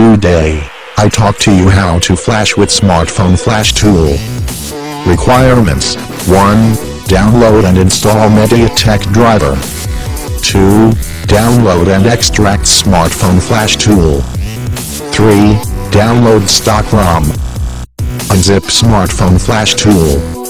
Today, I talk to you how to flash with smartphone FlashTool. Requirements: 1. Download and install MediaTek driver. 2. Download and extract smartphone FlashTool. 3. Download stock ROM. Unzip smartphone FlashTool.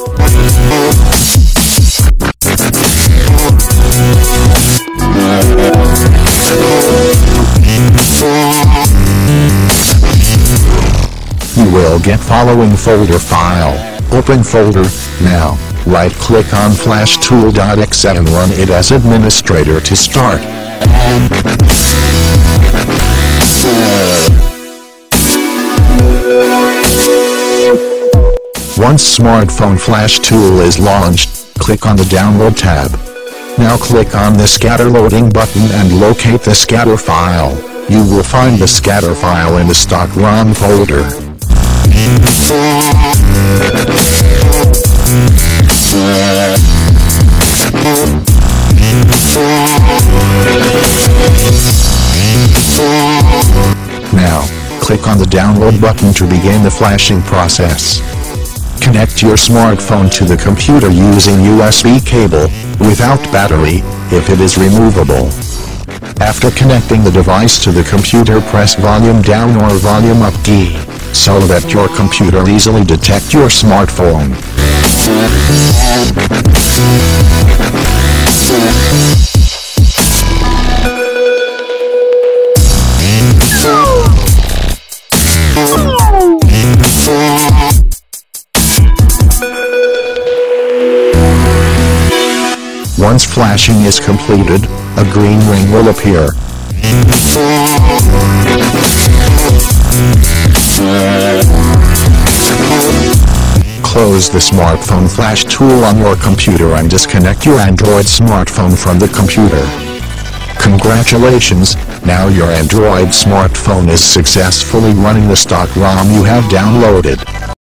You will get following folder file. Open folder, now, right-click on FlashTool.exe and run it as administrator to start. Once smartphone FlashTool is launched, click on the Download tab. Now click on the Scatter Loading button and locate the scatter file. You will find the scatter file in the stock ROM folder. Now, click on the download button to begin the flashing process. Connect your smartphone to the computer using USB cable, without battery, if it is removable. After connecting the device to the computer, press volume down or volume up key, so that your computer easily detects your smartphone. Once flashing is completed, a green ring will appear. Close the smartphone FlashTool on your computer and disconnect your Android smartphone from the computer. Congratulations, now your Android smartphone is successfully running the stock ROM you have downloaded.